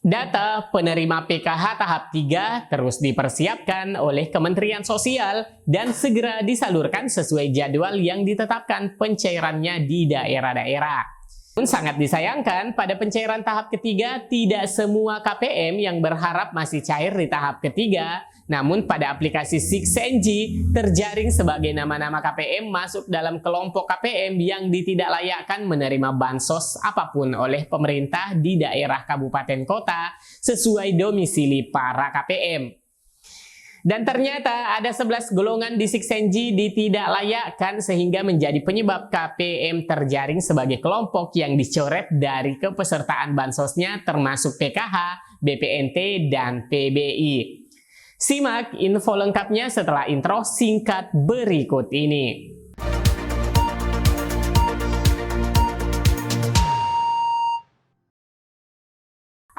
Data penerima PKH tahap 3 terus dipersiapkan oleh Kementerian Sosial dan segera disalurkan sesuai jadwal yang ditetapkan pencairannya di daerah-daerah. Sangat disayangkan, pada pencairan tahap ketiga tidak semua KPM yang berharap masih cair di tahap ketiga, namun pada aplikasi 6NG terjaring sebagai nama-nama KPM masuk dalam kelompok KPM yang ditidaklayakkan menerima bansos apapun oleh pemerintah di daerah kabupaten kota sesuai domisili para KPM. Dan ternyata ada 11 golongan di 6NG ditidaklayakkan sehingga menjadi penyebab KPM terjaring sebagai kelompok yang dicoret dari kepesertaan bansosnya termasuk PKH, BPNT, dan PBI. Simak info lengkapnya setelah intro singkat berikut ini.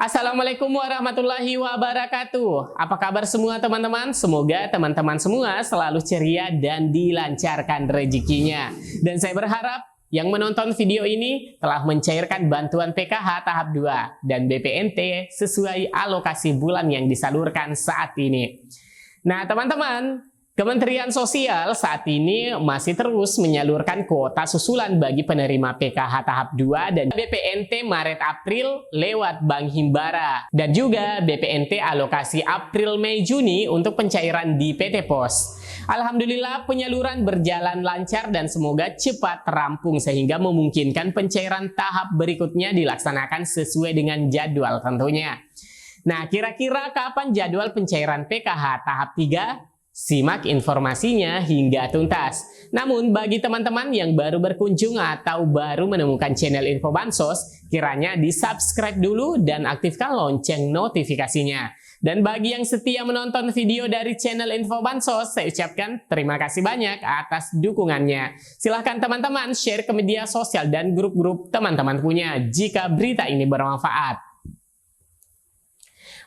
Assalamualaikum warahmatullahi wabarakatuh. Apa kabar semua teman-teman? Semoga teman-teman semua selalu ceria dan dilancarkan rezekinya. Dan saya berharap yang menonton video ini telah mencairkan bantuan PKH tahap 2 dan BPNT sesuai alokasi bulan yang disalurkan saat ini. Nah teman-teman, Kementerian Sosial saat ini masih terus menyalurkan kuota susulan bagi penerima PKH tahap 2 dan BPNT Maret-April lewat Bank Himbara. Dan juga BPNT alokasi April-Mei-Juni untuk pencairan di PT Pos. Alhamdulillah penyaluran berjalan lancar dan semoga cepat rampung sehingga memungkinkan pencairan tahap berikutnya dilaksanakan sesuai dengan jadwal tentunya. Nah kira-kira kapan jadwal pencairan PKH tahap 3? Simak informasinya hingga tuntas. Namun bagi teman-teman yang baru berkunjung atau baru menemukan channel Info Bansos, kiranya di-subscribe dulu dan aktifkan lonceng notifikasinya. Dan bagi yang setia menonton video dari channel Info Bansos, saya ucapkan terima kasih banyak atas dukungannya. Silahkan teman-teman share ke media sosial dan grup-grup teman-teman punya jika berita ini bermanfaat.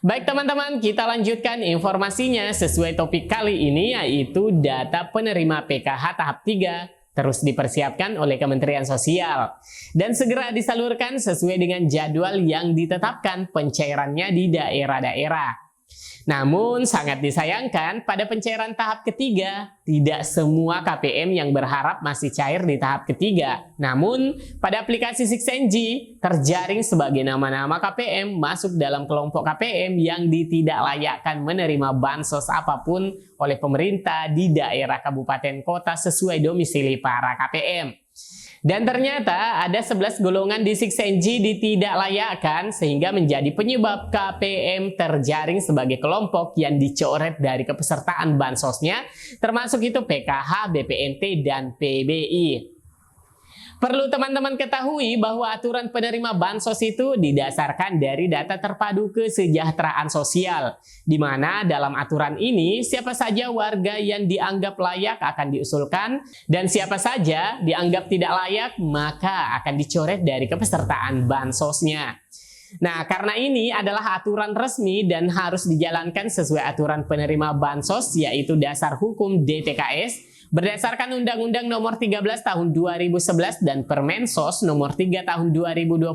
Baik teman-teman, kita lanjutkan informasinya sesuai topik kali ini yaitu data penerima PKH tahap 3 terus dipersiapkan oleh Kementerian Sosial dan segera disalurkan sesuai dengan jadwal yang ditetapkan pencairannya di daerah-daerah. Namun sangat disayangkan pada pencairan tahap ketiga tidak semua KPM yang berharap masih cair di tahap ketiga. Namun pada aplikasi 6NG terjaring sebagai nama-nama KPM masuk dalam kelompok KPM yang ditidaklayakkan menerima bansos apapun oleh pemerintah di daerah kabupaten kota sesuai domisili para KPM. Dan ternyata ada 11 golongan di 6NG ditidaklayakkan sehingga menjadi penyebab KPM terjaring sebagai kelompok yang dicoret dari kepesertaan bansosnya termasuk itu PKH, BPNT, dan PBI. Perlu teman-teman ketahui bahwa aturan penerima bansos itu didasarkan dari data terpadu kesejahteraan sosial, di mana dalam aturan ini siapa saja warga yang dianggap layak akan diusulkan dan siapa saja dianggap tidak layak maka akan dicoret dari kepesertaan bansosnya. Nah, karena ini adalah aturan resmi dan harus dijalankan sesuai aturan penerima bansos yaitu dasar hukum DTKS berdasarkan Undang-Undang Nomor 13 Tahun 2011 dan Permensos Nomor 3 Tahun 2021,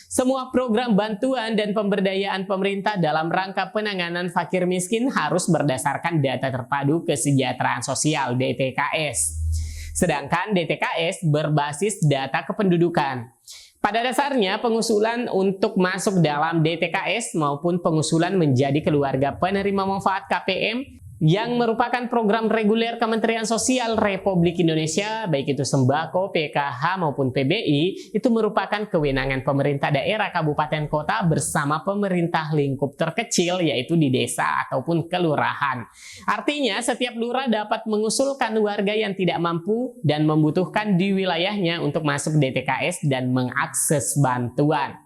semua program bantuan dan pemberdayaan pemerintah dalam rangka penanganan fakir miskin harus berdasarkan data terpadu kesejahteraan sosial DTKS. Sedangkan DTKS berbasis data kependudukan. Pada dasarnya, pengusulan untuk masuk dalam DTKS maupun pengusulan menjadi keluarga penerima manfaat KPM yang merupakan program reguler Kementerian Sosial Republik Indonesia, baik itu sembako, PKH maupun PBI, itu merupakan kewenangan pemerintah daerah kabupaten kota bersama pemerintah lingkup terkecil yaitu di desa ataupun kelurahan. Artinya setiap lurah dapat mengusulkan warga yang tidak mampu dan membutuhkan di wilayahnya untuk masuk DTKS dan mengakses bantuan.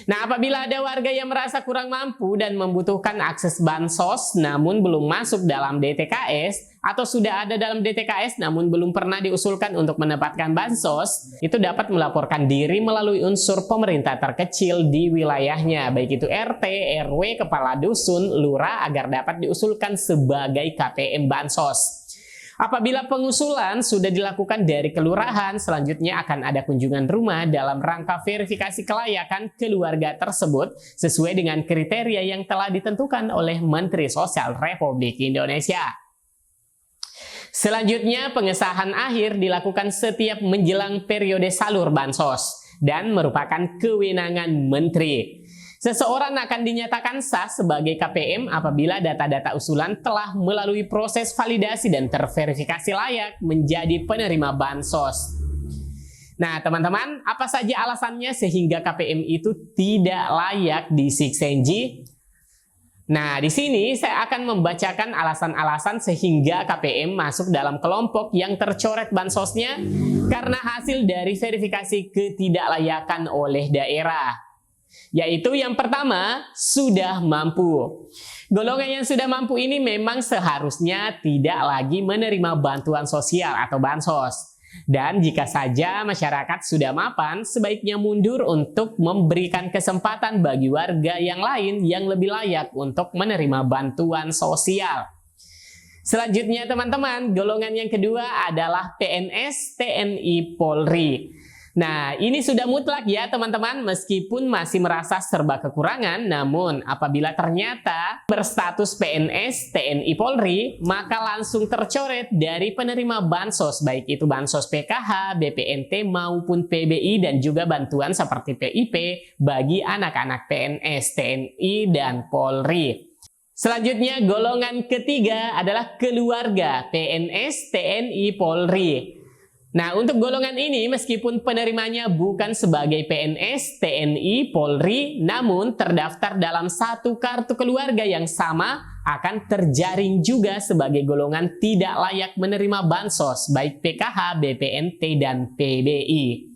Nah, apabila ada warga yang merasa kurang mampu dan membutuhkan akses bansos namun belum masuk dalam DTKS atau sudah ada dalam DTKS namun belum pernah diusulkan untuk mendapatkan bansos, itu dapat melaporkan diri melalui unsur pemerintah terkecil di wilayahnya, baik itu RT, RW, kepala dusun, lurah agar dapat diusulkan sebagai KPM bansos. Apabila pengusulan sudah dilakukan dari kelurahan, selanjutnya akan ada kunjungan rumah dalam rangka verifikasi kelayakan keluarga tersebut sesuai dengan kriteria yang telah ditentukan oleh Menteri Sosial Republik Indonesia. Selanjutnya, pengesahan akhir dilakukan setiap menjelang periode salur bansos dan merupakan kewenangan Menteri. Seseorang akan dinyatakan sah sebagai KPM apabila data-data usulan telah melalui proses validasi dan terverifikasi layak menjadi penerima bansos. Nah, teman-teman, apa saja alasannya sehingga KPM itu tidak layak di 6NG? Nah, di sini saya akan membacakan alasan-alasan sehingga KPM masuk dalam kelompok yang tercoret bansosnya karena hasil dari verifikasi ketidaklayakan oleh daerah. Yaitu yang pertama, sudah mampu. Golongan yang sudah mampu ini memang seharusnya tidak lagi menerima bantuan sosial atau bansos. Dan jika saja masyarakat sudah mapan, sebaiknya mundur untuk memberikan kesempatan bagi warga yang lain yang lebih layak untuk menerima bantuan sosial. Selanjutnya teman-teman, golongan yang kedua adalah PNS, TNI, Polri. Nah, ini sudah mutlak ya teman-teman, meskipun masih merasa serba kekurangan, namun apabila ternyata berstatus PNS, TNI, Polri, maka langsung tercoret dari penerima bansos, baik itu bansos PKH, BPNT maupun PBI dan juga bantuan seperti PIP bagi anak-anak PNS, TNI, dan Polri. Selanjutnya, golongan ketiga adalah keluarga PNS, TNI, Polri. Nah, untuk golongan ini meskipun penerimanya bukan sebagai PNS, TNI, Polri, namun terdaftar dalam satu kartu keluarga yang sama akan terjaring juga sebagai golongan tidak layak menerima bansos, baik PKH, BPNT, dan PBI.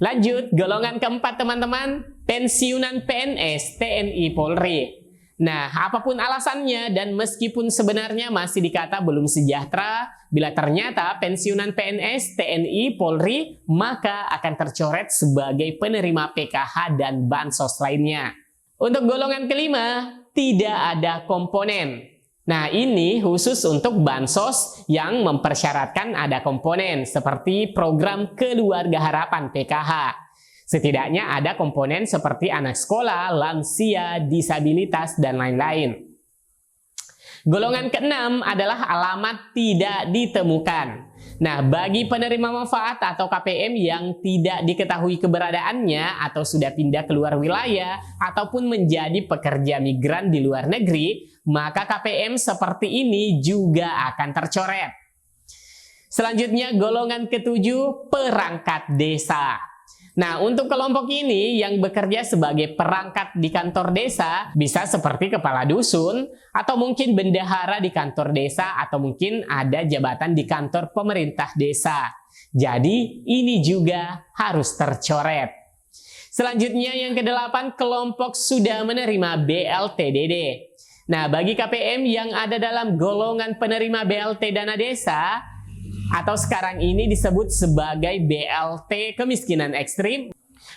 Lanjut, golongan keempat teman-teman, pensiunan PNS, TNI, Polri. Nah, apapun alasannya dan meskipun sebenarnya masih dikata belum sejahtera, bila ternyata pensiunan PNS, TNI, Polri, maka akan tercoret sebagai penerima PKH dan bansos lainnya. Untuk golongan kelima, tidak ada komponen. Nah, ini khusus untuk bansos yang mempersyaratkan ada komponen seperti program Keluarga Harapan PKH. Setidaknya ada komponen seperti anak sekolah, lansia, disabilitas, dan lain-lain. Golongan keenam adalah alamat tidak ditemukan. Nah, bagi penerima manfaat atau KPM yang tidak diketahui keberadaannya atau sudah pindah keluar wilayah ataupun menjadi pekerja migran di luar negeri, maka KPM seperti ini juga akan tercoret. Selanjutnya, golongan ketujuh, perangkat desa. Nah, untuk kelompok ini yang bekerja sebagai perangkat di kantor desa, bisa seperti kepala dusun, atau mungkin bendahara di kantor desa, atau mungkin ada jabatan di kantor pemerintah desa. Jadi, ini juga harus tercoret. Selanjutnya yang kedelapan, kelompok sudah menerima BLTDD. Nah, bagi KPM yang ada dalam golongan penerima BLT dana desa, atau sekarang ini disebut sebagai BLT kemiskinan ekstrim,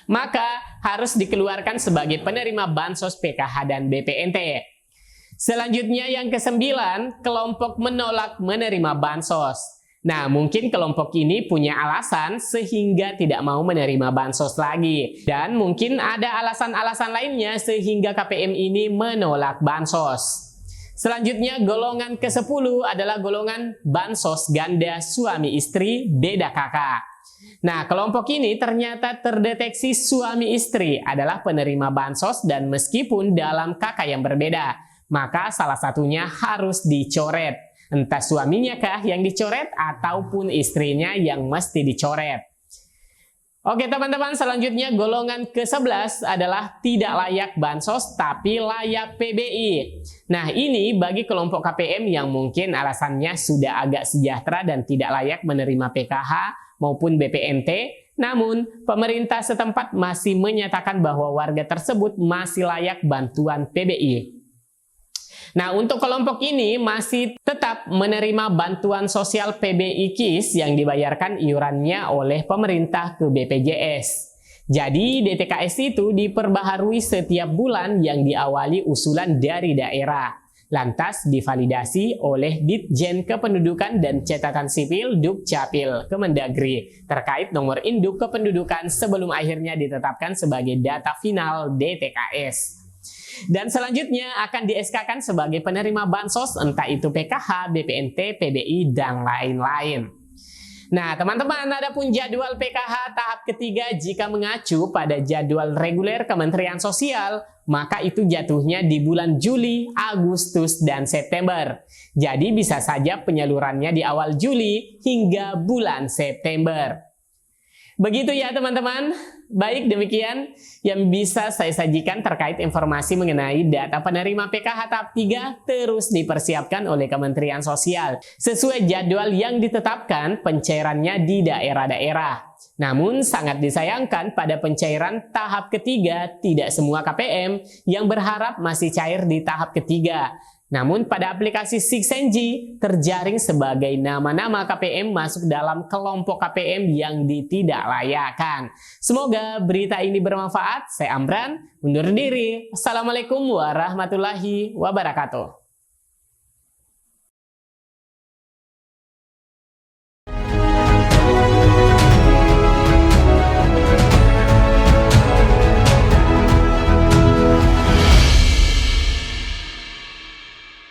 maka harus dikeluarkan sebagai penerima bansos PKH dan BPNT. Selanjutnya yang kesembilan, kelompok menolak menerima bansos. Nah, mungkin kelompok ini punya alasan sehingga tidak mau menerima bansos lagi. Dan mungkin ada alasan-alasan lainnya sehingga KPM ini menolak bansos. Selanjutnya, golongan ke-10 adalah golongan bansos ganda suami istri beda kakak. Nah, kelompok ini ternyata terdeteksi suami istri adalah penerima bansos dan meskipun dalam kakak yang berbeda, maka salah satunya harus dicoret. Entah suaminya kah yang dicoret ataupun istrinya yang mesti dicoret. Oke teman-teman, selanjutnya golongan ke-11 adalah tidak layak bansos tapi layak PBI. Nah, ini bagi kelompok KPM yang mungkin alasannya sudah agak sejahtera dan tidak layak menerima PKH maupun BPNT, namun pemerintah setempat masih menyatakan bahwa warga tersebut masih layak bantuan PBI. Nah, untuk kelompok ini masih tetap menerima bantuan sosial PBI KIS yang dibayarkan iurannya oleh pemerintah ke BPJS. Jadi, DTKS itu diperbaharui setiap bulan yang diawali usulan dari daerah. lantas divalidasi oleh Ditjen Kependudukan dan Catatan Sipil Dukcapil Kemendagri terkait nomor induk kependudukan sebelum akhirnya ditetapkan sebagai data final DTKS. Dan selanjutnya akan di-SK-kan sebagai penerima bansos, entah itu PKH, BPNT, PBI, dan lain-lain. Nah, teman-teman, adapun jadwal PKH tahap ketiga jika mengacu pada jadwal reguler Kementerian Sosial, maka itu jatuhnya di bulan Juli, Agustus, dan September. Jadi bisa saja penyalurannya di awal Juli hingga bulan September. Begitu ya teman-teman. Baik, demikian yang bisa saya sajikan terkait informasi mengenai data penerima PKH tahap 3 terus dipersiapkan oleh Kementerian Sosial sesuai jadwal yang ditetapkan pencairannya di daerah-daerah. Namun sangat disayangkan pada pencairan tahap ketiga tidak semua KPM yang berharap masih cair di tahap ketiga. Namun pada aplikasi 6NG terjaring sebagai nama-nama KPM masuk dalam kelompok KPM yang ditidaklayakkan. Semoga berita ini bermanfaat. Saya Amran, undur diri. Assalamualaikum warahmatullahi wabarakatuh.